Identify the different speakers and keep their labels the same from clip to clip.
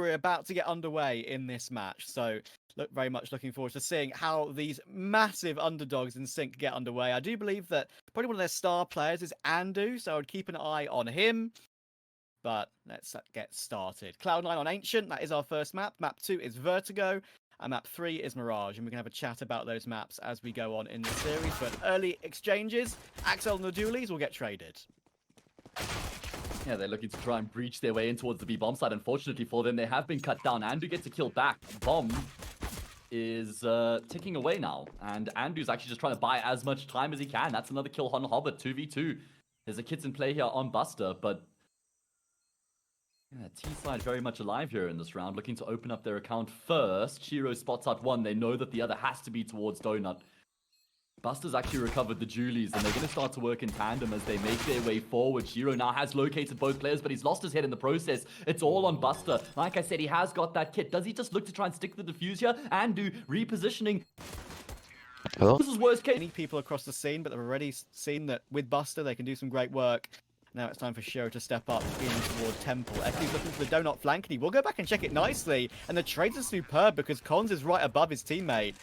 Speaker 1: we're about to get underway in this match. So very much looking forward to seeing how these massive underdogs in sYnck get underway. I do believe that probably one of their star players is Andu, so I would keep an eye on him. But let's get started. Cloud9 on Ancient, that is our first map. Map 2 is Vertigo. And map 3 is Mirage, and we can have a chat about those maps as we go on in the series. But early exchanges, Axel and the Dualies will get traded.
Speaker 2: Yeah, they're looking to try and breach their way in towards the B bomb side. Unfortunately for them, they have been cut down. Andu gets a kill back. Bomb is ticking away now, and Andu's actually just trying to buy as much time as he can. That's another kill on Hobbit, 2v2. There's a kit in play here on Buster, but yeah, T-side very much alive here in this round, looking to open up their account first. Shiro spots out one. They know that the other has to be towards Donut. Buster's actually recovered the Julies, and they're going to start to work in tandem as they make their way forward. Shiro now has located both players, but he's lost his head in the process. It's all on Buster. Like I said, he has got that kit. Does he just look to try and stick the defuse here? Andu repositioning.
Speaker 3: Hello?
Speaker 2: This is worst case.
Speaker 1: Many people across the scene, but they've already seen that with Buster, they can do some great work. Now it's time for Shiro to step up in towards Temple. Eku's looking for the donut flank, and he will go back and check it nicely. And the trades are superb because Cons is right above his teammate.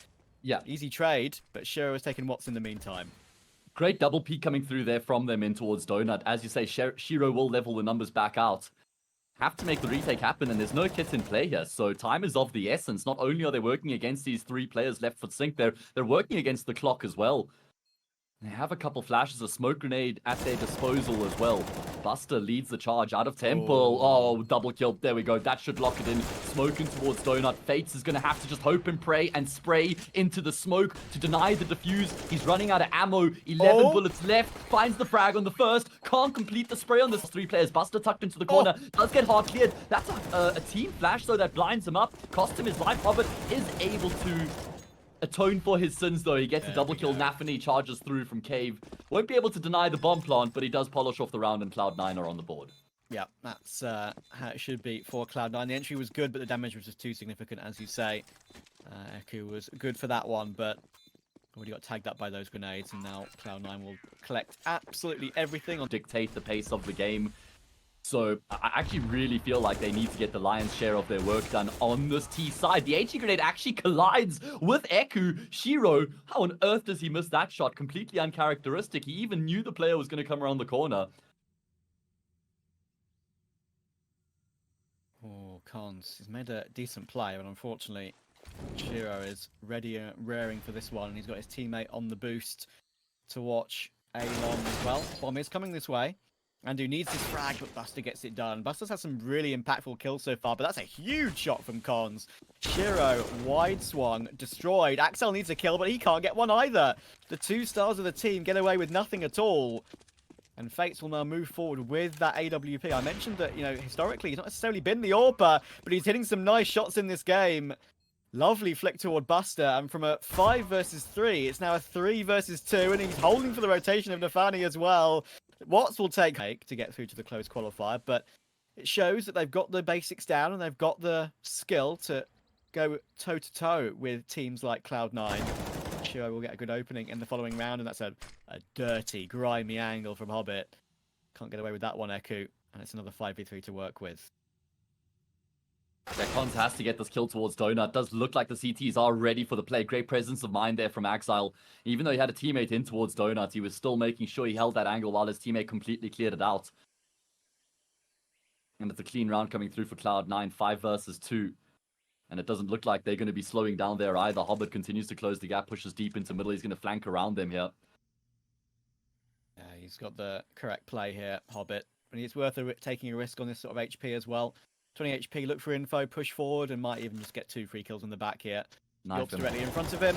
Speaker 2: Yeah.
Speaker 1: Easy trade, but Shiro has taken Watts in the meantime.
Speaker 2: Great double peek coming through there from them in towards Donut. As you say, Shiro will level the numbers back out. Have to make the retake happen, and there's no kits in play here, so time is of the essence. Not only are they working against these 3 players left for sYnck, they're working against the clock as well. They have a couple flashes, a smoke grenade at their disposal as well. Buster leads the charge out of Temple. Oh, double kill. There we go. That should lock it in. Smoking towards Donut. Fates is going to have to just hope and pray and spray into the smoke to deny the defuse. He's running out of ammo. 11 bullets left. Finds the frag on the first. Can't complete the spray on this 3 players. Buster tucked into the corner. Does get hard cleared. That's a team flash, though, that blinds him up. Cost him his life. Hobbit is able to atone for his sins, though. He gets a double kill. NaVi charges through from Cave. Won't be able to deny the bomb plant, but he does polish off the round, and Cloud9 are on the board.
Speaker 1: Yeah, that's how it should be for Cloud9. The entry was good, but the damage was just too significant, as you say. Eku was good for that one, but already got tagged up by those grenades, and now Cloud9 will collect absolutely everything on
Speaker 2: dictate the pace of the game. So I actually really feel like they need to get the lion's share of their work done on this T side. The HE grenade actually collides with Eku. Shiro, how on earth does he miss that shot? Completely uncharacteristic. He even knew the player was going to come around the corner.
Speaker 1: Oh, Cons. He's made a decent play, but unfortunately, Shiro is ready and raring for this one, and he's got his teammate on the boost to watch A long as well. Bomb is coming this way. Andu needs this frag, but Buster gets it done. Buster's had some really impactful kills so far, but that's a huge shot from Cons. Shiro, wide swung, destroyed. Axel needs a kill, but he can't get one either. The 2 stars of the team get away with nothing at all. And Fates will now move forward with that AWP. I mentioned that, you know, historically, he's not necessarily been the AWPer, but he's hitting some nice shots in this game. Lovely flick toward Buster, and from a 5 versus 3, it's now a 3 versus 2, and he's holding for the rotation of Nafani as well. Watts will take to get through to the closed qualifier, but it shows that they've got the basics down and they've got the skill to go toe-to-toe with teams like Cloud9. Shiro will get a good opening in the following round, and that's a dirty, grimy angle from Hobbit. Can't get away with that one, Eku, and it's another 5v3 to work with.
Speaker 2: Yeah, Cons has to get this kill towards Donut. Does look like the CTs are ready for the play. Great presence of mind there from Axile. Even though he had a teammate in towards Donut, he was still making sure he held that angle while his teammate completely cleared it out. And it's a clean round coming through for Cloud9, 5 versus 2. And it doesn't look like they're going to be slowing down there either. Hobbit continues to close the gap, pushes deep into middle. He's going to flank around them here.
Speaker 1: Yeah, he's got the correct play here, Hobbit. And it's worth taking a risk on this sort of HP as well. 20 HP, look for info, push forward, and might even just get 2 free kills in the back here. Knife directly in front of him.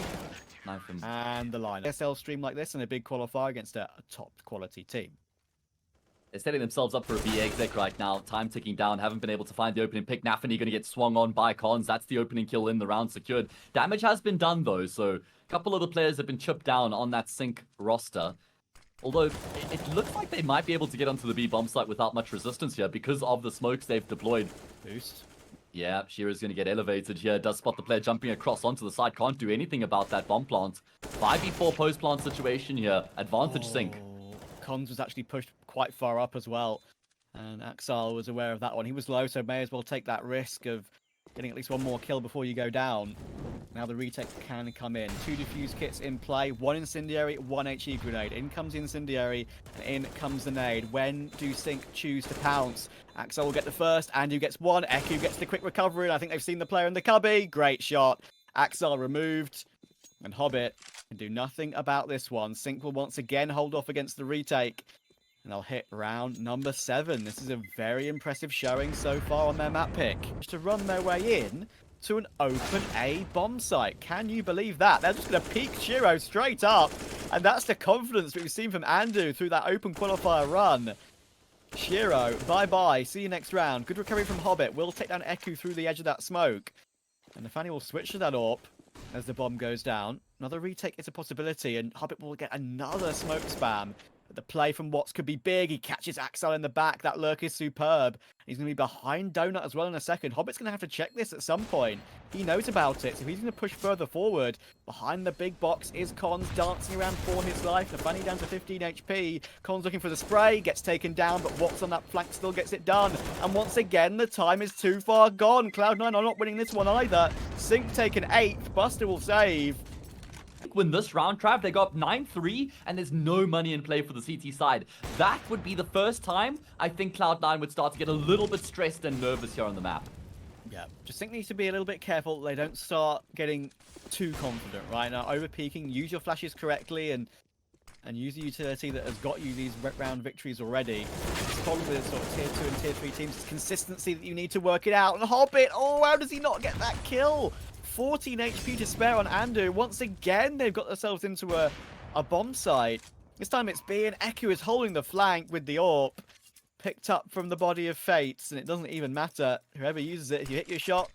Speaker 2: Knife him.
Speaker 1: And the line. SL stream like this and a big qualifier against a top quality team.
Speaker 2: They're setting themselves up for a B exec right now. Time ticking down. Haven't been able to find the opening pick. NaVi going to get swung on by Cons. That's the opening kill in the round secured. Damage has been done though, so a couple of the players have been chipped down on that sYnck roster. Although, it looks like they might be able to get onto the B bomb site without much resistance here because of the smokes they've deployed.
Speaker 1: Boost.
Speaker 2: Yeah, Shiro's going to get elevated here. Does spot the player jumping across onto the side. Can't do anything about that bomb plant. 5v4 post-plant situation here. Advantage sYnck.
Speaker 1: Cons was actually pushed quite far up as well. And Axel was aware of that one. He was low, so may as well take that risk of getting at least one more kill before you go down. Now the retake can come in. 2 defuse kits in play. 1 incendiary, 1 HE grenade. In comes the incendiary, and in comes the nade. When do sYnck choose to pounce? Axel will get the first. Andu gets 1. Eku gets the quick recovery, and I think they've seen the player in the cubby. Great shot. Axel removed. And Hobbit can do nothing about this one. sYnck will once again hold off against the retake. And they'll hit round number 7. This is a very impressive showing so far on their map pick. To run their way in to an open A bomb site. Can you believe that? They're just going to peek shiro straight up. And that's the confidence we've seen from Andu through that open qualifier run. shiro, bye-bye. See you next round. Good recovery from Hobbit. Will take down Eku through the edge of that smoke. And Nafani will switch to that AWP as the bomb goes down. Another retake is a possibility, and Hobbit will get another smoke spam. But the play from Watts could be big. He catches Axel in the back. That lurk is superb. He's going to be behind Donut as well in a second. Hobbit's going to have to check this at some point. He knows about it, so he's going to push further forward. Behind the big box is Cons dancing around for his life. Nafani down to 15 HP. Cons looking for the spray. Gets taken down, but Watts on that flank still gets it done. And once again, the time is too far gone. Cloud9 are not winning this one either. sYnck taken 8th. Buster will save.
Speaker 2: Win this round, Trav. They got 9-3, and there's no money in play for the CT side. That would be the first time I think Cloud9 would start to get a little bit stressed and nervous here on the map.
Speaker 1: Yeah, just think needs to be a little bit careful. They don't start getting too confident, right? Now, over peaking, use your flashes correctly and use the utility that has got you these round victories already. It's probably with sort of tier 2 and tier 3 teams. It's consistency that you need to work it out. And Hobbit, oh, how does he not get that kill? 14 HP to spare on Andu. Once again, they've got themselves into a bomb site. This time it's B, and Eku is holding the flank with the AWP. Picked up from the body of Fates, and it doesn't even matter. Whoever uses it, if you hit your shot.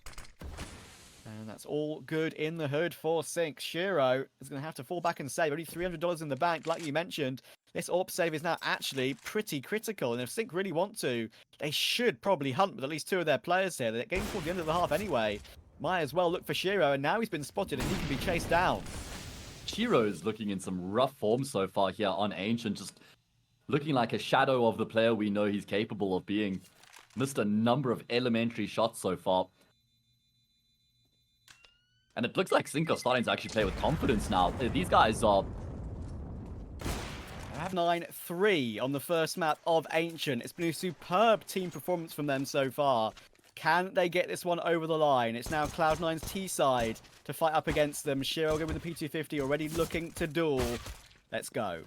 Speaker 1: And that's all good in the hood for sYnck. shiro is going to have to fall back and save. Only $300 in the bank, like you mentioned. This AWP save is now actually pretty critical. And if sYnck really want to, they should probably hunt with at least 2 of their players here. They're getting toward the end of the half anyway. Might as well look for shiro, and now he's been spotted and he can be chased down.
Speaker 2: Shiro is looking in some rough form so far here on Ancient, just looking like a shadow of the player we know he's capable of being. Missed a number of elementary shots so far. And it looks like sYnck are starting to actually play with confidence now. These guys are...
Speaker 1: 9-3 on the first map of Ancient. It's been a superb team performance from them so far. Can they get this one over the line? It's now Cloud9's T side to fight up against them. shiro go with the P250, already looking to duel. Let's go.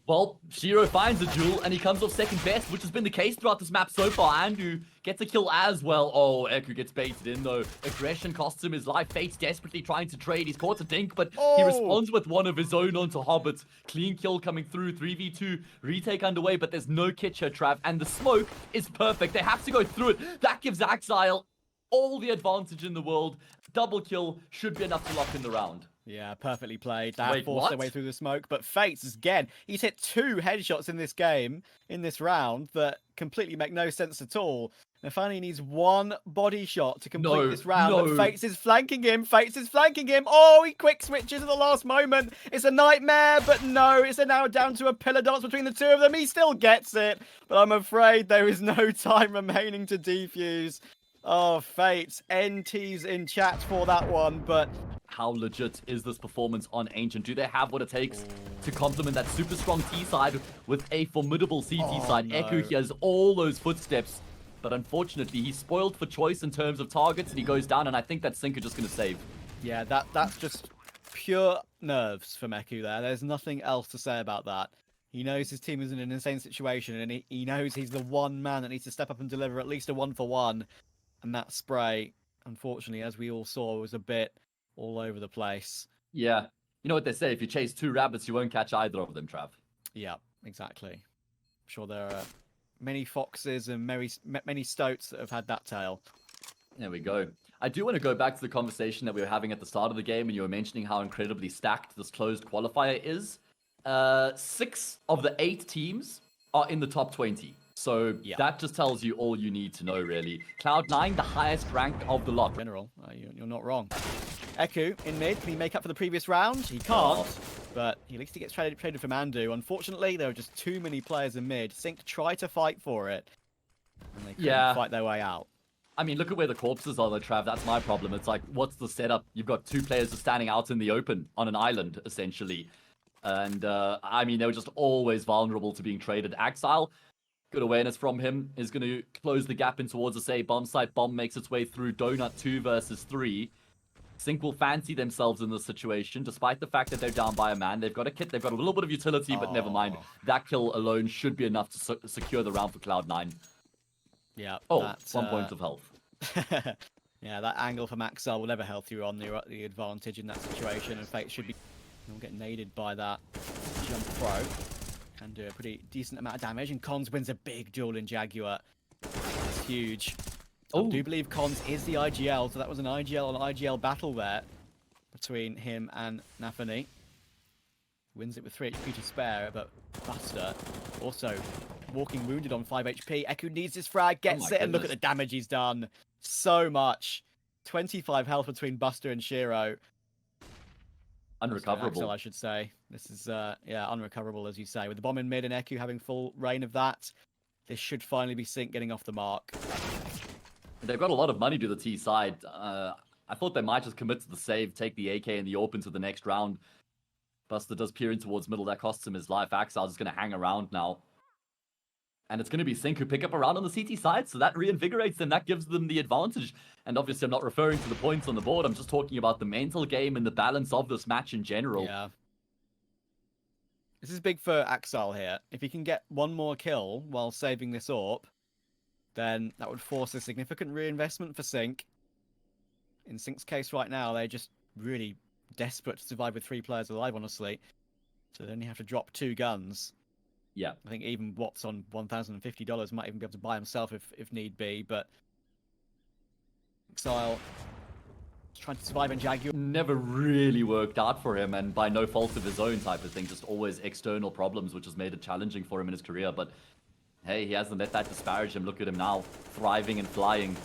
Speaker 2: Well, Shiro finds a duel, and he comes off second best, which has been the case throughout this map so far. Andu gets a kill as well. Oh, Eku gets baited in, though. Aggression costs him his life. Fate's desperately trying to trade. He's caught a dink, but he responds with one of his own onto Hobbit. Clean kill coming through. 3v2. Retake underway, but there's no kitch here, Trav. And the smoke is perfect. They have to go through it. That gives Axile all the advantage in the world. Double kill should be enough to lock in the round.
Speaker 1: Yeah, perfectly played. They have
Speaker 2: Wait,
Speaker 1: forced
Speaker 2: what?
Speaker 1: their way through the smoke. But Fates, again, he's hit 2 headshots in this game, in this round, that completely make no sense at all. Nafani needs 1 body shot to complete this round. But Fates is flanking him. Fates is flanking him. Oh, he quick switches at the last moment. It's a nightmare, but no, it's now down to a pillar dance between the 2 of them. He still gets it, but I'm afraid there is no time remaining to defuse. Oh, Fates, NT's in chat for that one, but...
Speaker 2: How legit is this performance on Ancient? Do they have what it takes to complement that super strong T side with a formidable CT side?
Speaker 1: No.
Speaker 2: Eku, he has all those footsteps, but unfortunately, he's spoiled for choice in terms of targets, and he goes down, and I think that sYnck are just going to save.
Speaker 1: Yeah, that's just pure nerves from Eku there. There's nothing else to say about that. He knows his team is in an insane situation, and he knows he's the one man that needs to step up and deliver at least a 1-for-1. And that spray, unfortunately, as we all saw, was a bit all over the place.
Speaker 2: Yeah. You know what they say, if you chase 2 rabbits, you won't catch either of them, Trav.
Speaker 1: Yeah, exactly. I'm sure there are many foxes and many stoats that have had that tail.
Speaker 2: There we go. I do want to go back to the conversation that we were having at the start of the game, and you were mentioning how incredibly stacked this closed qualifier is. 6 of the 8 teams are in the top 20. So that just tells you all you need to know, really. Cloud9, the highest ranked of the lot.
Speaker 1: General, you're not wrong. Eku in mid, can he make up for the previous round? He can't. But at least he gets traded for Mandu. Unfortunately, there are just too many players in mid. sYnck try to fight for it, and they couldn't fight their way out.
Speaker 2: I mean, look at where the corpses are though, Trav. That's my problem. It's like, what's the setup? You've got two players just standing out in the open on an island, essentially. And, I mean, they were just always vulnerable to being traded. Axile, good awareness from him, is going to close the gap in towards the bomb site. Bomb makes its way through. Donut 2 versus 3. sYnck will fancy themselves in this situation, despite the fact that they're down by a man. They've got a kit, they've got a little bit of utility, but never mind. That kill alone should be enough to secure the round for Cloud9.
Speaker 1: Yeah.
Speaker 2: Oh, 1 point of health.
Speaker 1: Yeah, that angle from Axel will never help you on the advantage in that situation, and Fate should be get naded by that jump throw. Can do a pretty decent amount of damage, and Cons wins a big duel in Jaguar. That's huge. I do believe Cons is the IGL, so that was an IGL on IGL battle there between him and nafany. Wins it with 3 HP to spare, but Buster also walking wounded on 5 HP. Eku needs his frag, gets it, and look at the damage he's done. So much. 25 health between Buster and Shiro.
Speaker 2: Unrecoverable.
Speaker 1: Axel, I should say. This is, yeah, unrecoverable, as you say. With the bomb in mid and Eku having full reign of that, this should finally be sYnck getting off the mark.
Speaker 2: They've got a lot of money to the T side. I thought they might just commit to the save, take the AK and the AWP into the next round. Buster does peer in towards middle. That costs him his life. Axel is going to hang around now. And it's going to be sYnck who pick up a round on the CT side, so that reinvigorates them. That gives them the advantage. And obviously, I'm not referring to the points on the board. I'm just talking about the mental game and the balance of this match in general.
Speaker 1: Yeah. This is big for Axel here. If he can get one more kill while saving this AWP, then that would force a significant reinvestment for sYnck. In sYnck's case right now, they're just really desperate to survive with 3 players alive, honestly. So they only have to drop 2 guns.
Speaker 2: Yeah.
Speaker 1: I think even Watts on $1,050 might even be able to buy himself if need be, but Exile is trying to survive in Jaguar.
Speaker 2: Never really worked out for him, and by no fault of his own type of thing, just always external problems, which has made it challenging for him in his career. But hey, he hasn't let that disparage him. Look at him now, thriving and flying.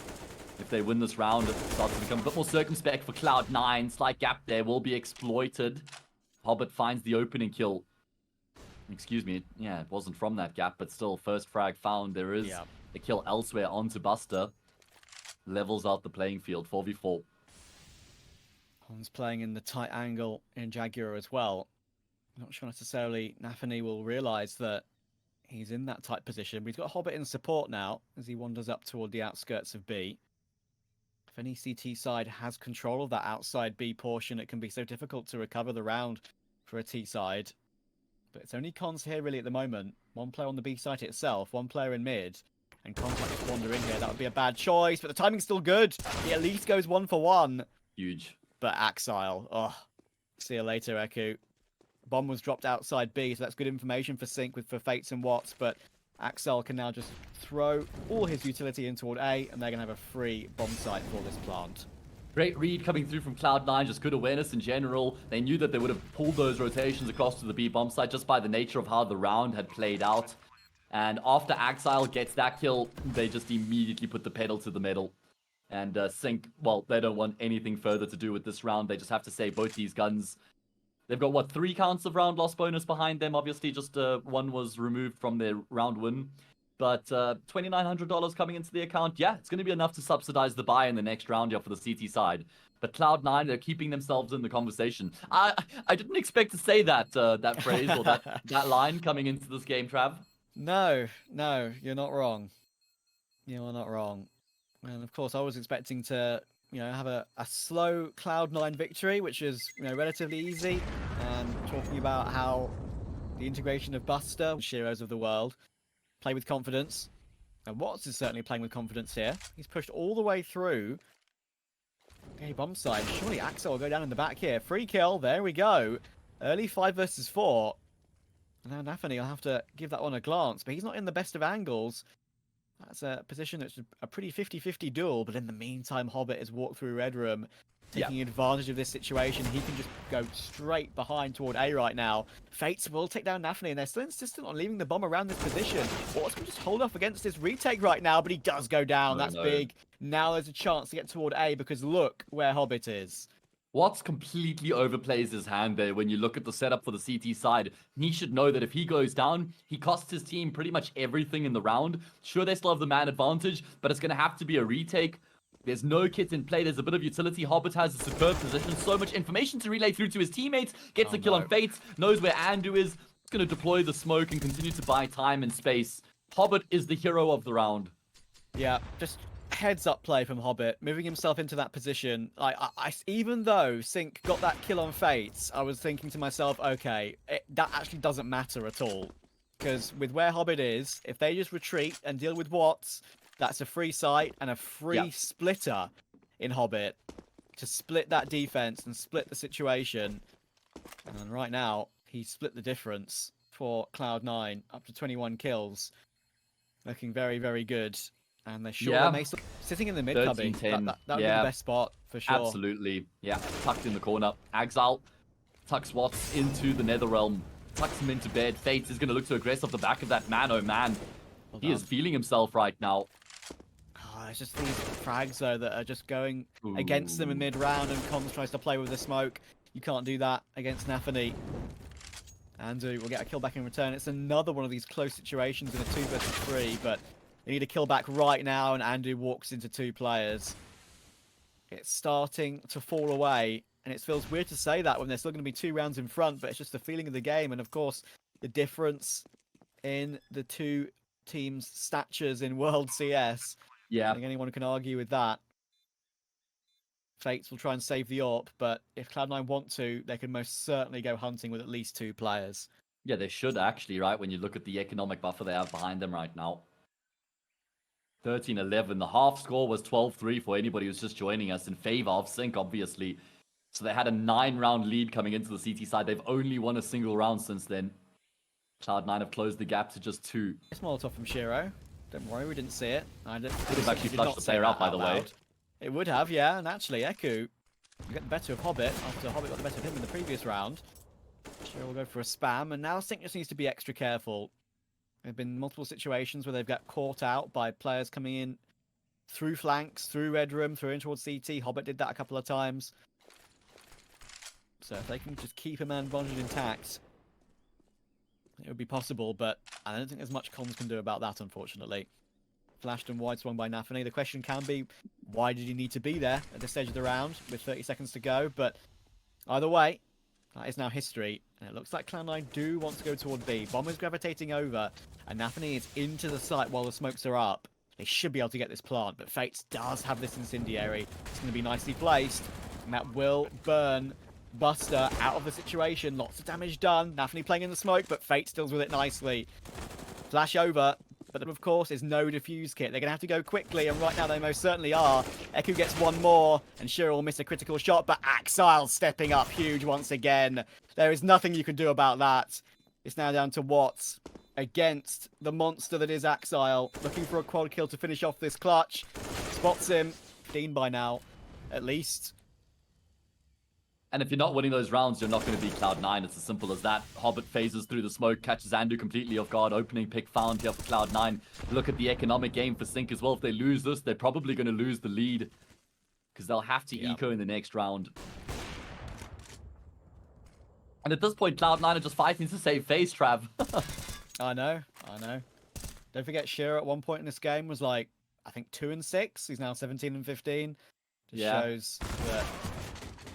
Speaker 2: If they win this round, it starts to become a bit more circumspect for Cloud9. Slight gap there will be exploited. Hobbit finds the opening kill. Excuse me, yeah, it wasn't from that gap, but still, first frag found. There is a kill elsewhere onto Buster. Levels out the playing field, 4v4.
Speaker 1: Hon's playing in the tight angle in Jaguar as well. Not sure necessarily nafany will realise that he's in that tight position. But he's got Hobbit in support now as he wanders up toward the outskirts of B. If any CT side has control of that outside B portion, it can be so difficult to recover the round for a T side. But it's only Cons here really at the moment. One player on the B site itself, one player in mid. And Cons might just wander in here. That would be a bad choice, but the timing's still good. He at least goes 1 for 1.
Speaker 2: Huge.
Speaker 1: But Axile, oh, see you later, Eku. Bomb was dropped outside B, so that's good information for sYnck for Fates and Watts, but Axel can now just throw all his utility in toward A, and they're going to have a free bomb site for this plant.
Speaker 2: Great read coming through from Cloud9, just good awareness in general. They knew that they would have pulled those rotations across to the B bomb site just by the nature of how the round had played out. And after Axile gets that kill, they just immediately put the pedal to the metal. And sYnck, well, they don't want anything further to do with this round. They just have to save both these guns. They've got, what, 3 counts of round loss bonus behind them. Obviously, just 1 was removed from their round win. But $2,900 coming into the account. Yeah, it's going to be enough to subsidize the buy in the next round here for the CT side. But Cloud9, they're keeping themselves in the conversation. I didn't expect to say that that phrase or that line coming into this game, Trav.
Speaker 1: No, you're not wrong. You're not wrong. And of course, I was expecting to, have a slow Cloud9 victory, which is, relatively easy. And talking about how the integration of Buster, Shiros of the world, play with confidence. And Watts is certainly playing with confidence here. He's pushed all the way through. Okay, bomb side. Surely Axel will go down in the back here. Free kill. There we go. Early 5 versus 4. And now nafany will have to give that one a glance, but he's not in the best of angles. That's a position that's a pretty 50-50 duel, but in the meantime, Hobbit has walked through Red Room, taking advantage of this situation. He can just go straight behind toward A right now. Fates will take down nafany, and they're still insistent on leaving the bomb around this position. Watts can just hold off against this retake right now, but he does go down. That's big. Now there's a chance to get toward A, because look where Hobbit is.
Speaker 2: Watts completely overplays his hand there when you look at the setup for the CT side. He should know that if he goes down, he costs his team pretty much everything in the round. Sure, they still have the man advantage, but it's going to have to be a retake. There's no kit in play. There's a bit of utility. Hobbit has a superb position. So much information to relay through to his teammates. Gets a kill on Fates. Knows where Andu is. It's going to deploy the smoke and continue to buy time and space. Hobbit is the hero of the round.
Speaker 1: Yeah, just heads up play from Hobbit, moving himself into that position. Like, even though sYnck got that kill on Fates, I was thinking to myself, okay, that actually doesn't matter at all. Because with where Hobbit is, if they just retreat and deal with Watts, that's a free site and a free splitter in Hobbit to split that defense and split the situation. And right now, he split the difference for Cloud9, up to 21 kills. Looking very, very good. And they're sure sitting in the mid cubby. That would be the best spot for sure.
Speaker 2: Absolutely. Yeah, tucked in the corner. Exile tucks Watts into the Netherrealm. Tucks him into bed. Fates is going to look to aggress off the back of that man. Oh man. He is feeling himself right now.
Speaker 1: Oh, it's just these frags though that are just going against them in mid-round, and Cons tries to play with the smoke. You can't do that against nafany. Andu will get a kill back in return. It's another one of these close situations in a 2 versus 3, but they need a kill back right now, and Andu walks into 2 players. It's starting to fall away, and it feels weird to say that when there's still going to be 2 rounds in front, but it's just the feeling of the game, and of course, the difference in the 2 teams' statures in World CS.
Speaker 2: Yeah.
Speaker 1: I think anyone can argue with that. Fates will try and save the AWP, but if Cloud9 want to, they can most certainly go hunting with at least 2 players.
Speaker 2: Yeah, they should actually, right? When you look at the economic buffer they have behind them right now. 13-11. The half score was 12-3 for anybody who's just joining us in favor of sYnck, obviously. So they had a 9-round lead coming into the CT side. They've only won a single round since then. Cloud9 have closed the gap to just 2.
Speaker 1: It's Molotov from Shiro. Don't worry, we didn't see it.
Speaker 2: Would have actually flushed the player out, by the way.
Speaker 1: It would have, yeah. And actually, Eku got the better of Hobbit after Hobbit got the better of him in the previous round. Shiro will go for a spam, and now sYnck just needs to be extra careful. There have been multiple situations where they've got caught out by players coming in through flanks, through red room, through in towards CT. Hobbit did that a couple of times. So if they can just keep a man advantage intact, it would be possible, but I don't think there's much Cons can do about that, unfortunately. Flashed and wide swung by nafany. The question can be, why did he need to be there at this stage of the round with 30 seconds to go? But either way, that is now history. And it looks like Cloud9 do want to go toward B. Bomb is gravitating over, and nafany is into the site while the smokes are up. They should be able to get this plant, but Fates does have this incendiary. It's going to be nicely placed, and that will burn Buster out of the situation. Lots of damage done. nafany playing in the smoke, but Fates deals with it nicely. Flash over. But of course, there's no defuse kit. They're going to have to go quickly, and right now they most certainly are. Eku gets one more, and Shiro will miss a critical shot, but Axile stepping up huge once again. There is nothing you can do about that. It's now down to Watts against the monster that is Axile, looking for a quad kill to finish off this clutch. Spots him. 15 by now, at least.
Speaker 2: And if you're not winning those rounds, you're not going to beat Cloud9. It's as simple as that. Hobbit phases through the smoke, catches Andu completely off guard. Opening pick found here for Cloud9. Look at the economic game for sYnck as well. If they lose this, they're probably going to lose the lead, because they'll have to eco in the next round. And at this point, Cloud9 are just fighting to save Faze, Trav.
Speaker 1: I know. Don't forget, Shiro at one point in this game was like, I think 2-6. He's now 17-15. Just shows that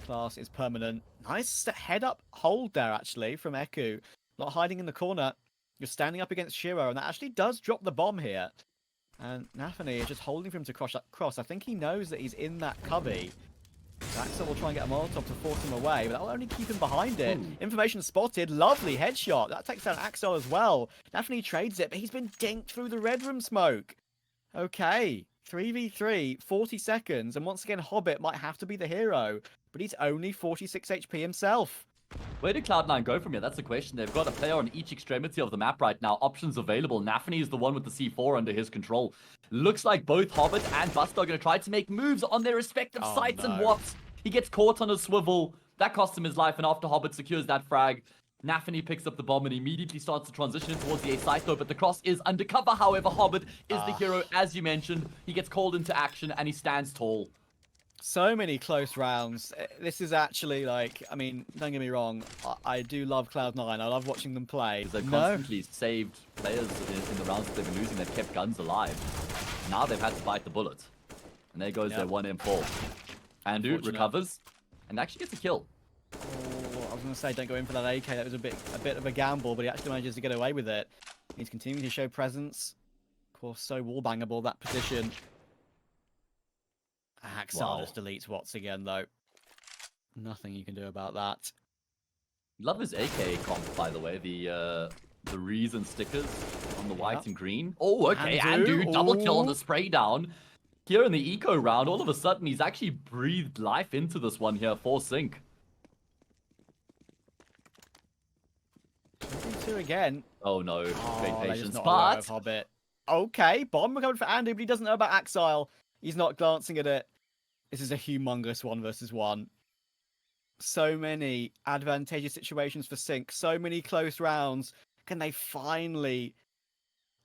Speaker 1: class is permanent. Nice head up hold there, actually, from Eku. Not hiding in the corner. You're standing up against Shiro, and that actually does drop the bomb here. And nafany is just holding for him to cross. I think he knows that he's in that cubby. Axel will try and get a Molotov to force him away, but that will only keep him behind it. Information spotted. Lovely headshot. That takes down Axel as well. nafany trades it, but he's been dinked through the red room smoke. Okay. 3v3, 40 seconds, and once again, Hobbit might have to be the hero, but he's only 46 HP himself.
Speaker 2: Where do Cloud9 go from here? That's the question. They've got a player on each extremity of the map right now. Options available. nafany is the one with the C4 under his control. Looks like both Hobbit and Buster are going to try to make moves on their respective sites. And Watts, he gets caught on a swivel. That cost him his life, and after Hobbit secures that frag, nafany picks up the bomb and immediately starts to transition towards the A site though, but the cross is undercover. However, Hobbit is the hero, as you mentioned. He gets called into action and he stands tall.
Speaker 1: So many close rounds. This is actually like, I mean, don't get me wrong, I do love Cloud9. I love watching them play.
Speaker 2: They've constantly saved players in the rounds that they've been losing. They've kept guns alive. Now they've had to bite the bullet. And there goes their 1M4. Andu recovers and actually gets a kill.
Speaker 1: Oh, I was going to say, don't go in for that AK. That was a bit of a gamble, but he actually manages to get away with it. He's continuing to show presence. Of course, so wallbangable, that position. Axel just deletes Watts again, though. Nothing you can do about that.
Speaker 2: Love his AK comp, by the way. The reason stickers on the white and green. Oh, okay. Andu, double kill on the spray down. Here in the eco round, all of a sudden, he's actually breathed life into this one here for sYnck.
Speaker 1: 2 again.
Speaker 2: Oh no, great patience.
Speaker 1: But okay, bomb recovered for Andu, but he doesn't know about Axile. He's not glancing at it. This is a humongous 1v1. So many advantageous situations for sYnck. So many close rounds. Can they finally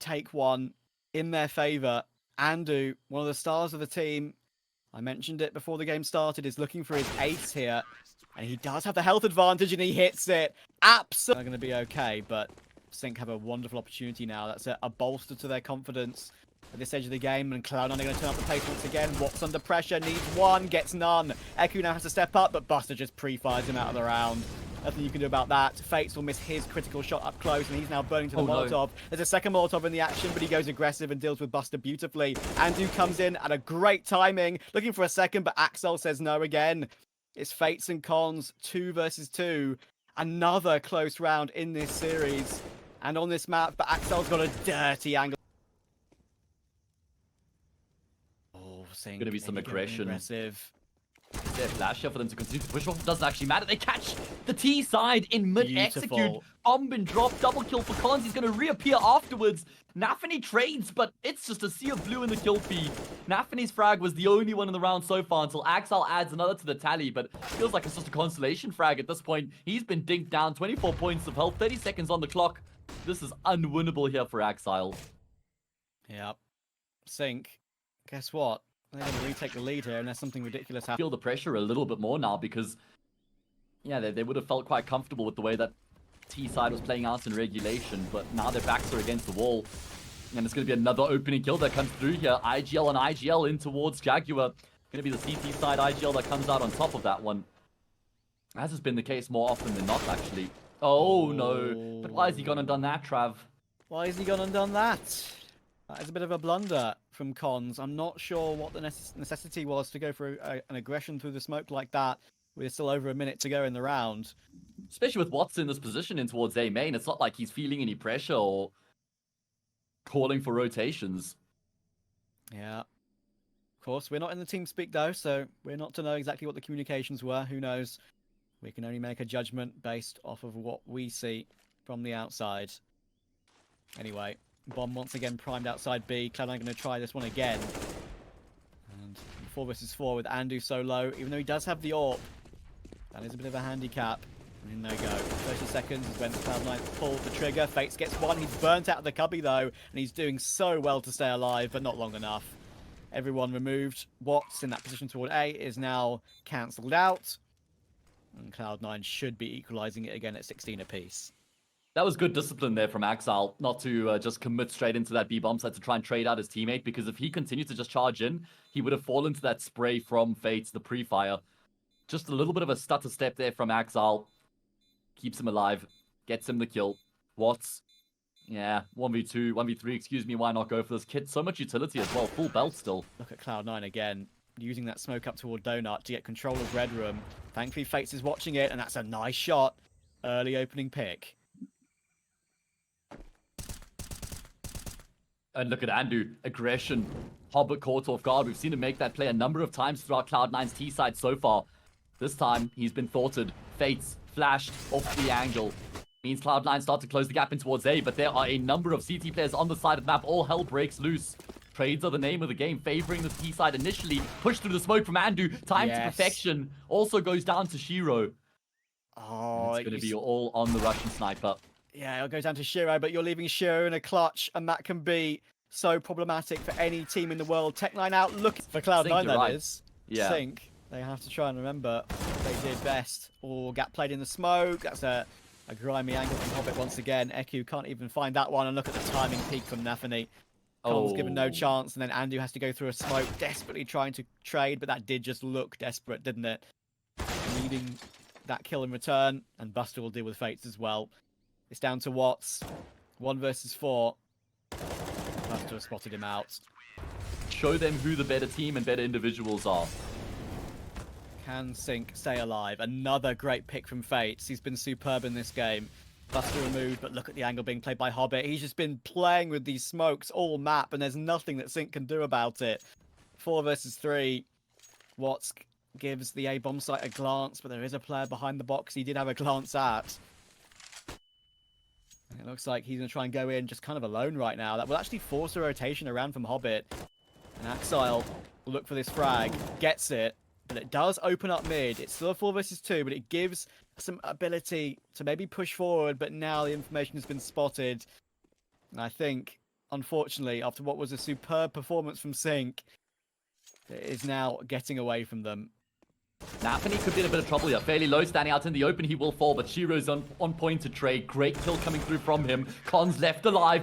Speaker 1: take one in their favor? Andu, one of the stars of the team, I mentioned it before the game started, is looking for his ace here. And he does have the health advantage and he hits it. Absolutely going to be okay, but sYnck have a wonderful opportunity now. That's a bolster to their confidence at this edge of the game, and Cloud9 are going to turn up the pace once again. Watts under pressure, needs one, gets none. Eku now has to step up, but Buster just pre-fires him out of the round. Nothing you can do about that. Fates will miss his critical shot up close, and he's now burning to the Molotov. No. There's a second Molotov in the action, but he goes aggressive and deals with Buster beautifully. Andu comes in at a great timing, looking for a second, but Axel says no again. It's Fates and Cons, 2 versus 2. Another close round in this series and on this map, but Axel's got a dirty angle. Oh, sYnck.
Speaker 2: Gonna be some aggression.
Speaker 1: Aggressive.
Speaker 2: Is there a flash here for them to continue to push off? It doesn't actually matter. They catch the T side in mid-execute. Bomb and drop, double kill for Cons. He's going to reappear afterwards. Nafany trades, but it's just a sea of blue in the kill feed. Nafany's frag was the only one in the round so far until Axel adds another to the tally, but feels like it's just a consolation frag at this point. He's been dinked down, 24 points of health, 30 seconds on the clock. This is unwinnable here for Axel.
Speaker 1: Yep. sYnck, guess what? They're going to retake the lead here unless something ridiculous happens.
Speaker 2: Feel the pressure a little bit more now because, yeah, they would have felt quite comfortable with the way that T side was playing out in regulation, but now their backs are against the wall. And it's going to be another opening kill that comes through here. IGL and IGL in towards Jaguar. Going to be the CT side IGL that comes out on top of that one. As has been the case more often than not, actually. Oh, no. But why has he gone and done that, Trav?
Speaker 1: Why has he gone and done that? That is a bit of a blunder from Cons. I'm not sure what the necessity was to go for an aggression through the smoke like that. We're still over a minute to go in the round.
Speaker 2: Especially with Watts in this position in towards A main. It's not like he's feeling any pressure or calling for rotations.
Speaker 1: Yeah. Of course, we're not in the team speak though, so we're not to know exactly what the communications were. Who knows? We can only make a judgment based off of what we see from the outside. Anyway, bomb once again primed outside B. Cloud9 going to try this one again. And 4 versus 4 with Andu so low, even though he does have the AWP. That is a bit of a handicap. And in they go. 30 seconds is when Cloud9 pulled the trigger. Fates gets one. He's burnt out of the cubby though, and he's doing so well to stay alive, but not long enough. Everyone removed. Watts in that position toward A is now cancelled out. And Cloud9 should be equalizing it again at 16 apiece.
Speaker 2: That was good discipline there from Axel, not to just commit straight into that B-bomb site to try and trade out his teammate, because if he continued to just charge in, he would have fallen to that spray from Fates, the pre-fire. Just a little bit of a stutter step there from Axel. Keeps him alive, gets him the kill. Watts, yeah, 1v2, 1v3, excuse me, why not go for this kit? So much utility as well, full belt still.
Speaker 1: Look at Cloud9 again, using that smoke up toward Donut to get control of Red Room. Thankfully, Fates is watching it, and that's a nice shot. Early opening pick.
Speaker 2: And look at Andu, aggression. Hobbit caught off guard. We've seen him make that play a number of times throughout Cloud9's T side so far. This time, he's been thwarted. Fates flashed off the angle. Means Cloud9 start to close the gap in towards A, but there are a number of CT players on the side of the map. All hell breaks loose. Trades are the name of the game, favoring the T side initially. Pushed through the smoke from Andu. Time to perfection. Also goes down to Shiro.
Speaker 1: Oh,
Speaker 2: it's going to be all on the Russian sniper.
Speaker 1: Yeah, it'll go down to Shiro, but you're leaving Shiro in a clutch, and that can be so problematic for any team in the world. Tech9 out looking for Cloud9, that is.
Speaker 2: Yeah.
Speaker 1: sYnck, they have to try and remember what they did best. Or Gap played in the smoke. That's a grimy angle from Hobbit once again. Eku can't even find that one. And look at the timing peak from NaVi. Cole's given no chance, and then Andu has to go through a smoke, desperately trying to trade, but that did just look desperate, didn't it? Needing that kill in return, and Buster will deal with Fates as well. It's down to Watts. 1 versus 4. Buster has spotted him out.
Speaker 2: Show them who the better team and better individuals are.
Speaker 1: Can sYnck stay alive? Another great pick from Fates. He's been superb in this game. Buster removed, but look at the angle being played by Hobbit. He's just been playing with these smokes all map, and there's nothing that sYnck can do about it. 4 versus 3. Watts gives the A-bomb site a glance, but there is a player behind the box he did have a glance at. And it looks like he's going to try and go in just kind of alone right now. That will actually force a rotation around from Hobbit. And Axile will look for this frag, gets it, but it does open up mid. It's still a 4 versus 2, but it gives some ability to maybe push forward, but now the information has been spotted. And I think, unfortunately, after what was a superb performance from sYnck, it is now getting away from them.
Speaker 2: NaVi could be in a bit of trouble here. Fairly low, standing out in the open, he will fall, but Shiro's on point to trade. Great kill coming through from him. Con's left alive.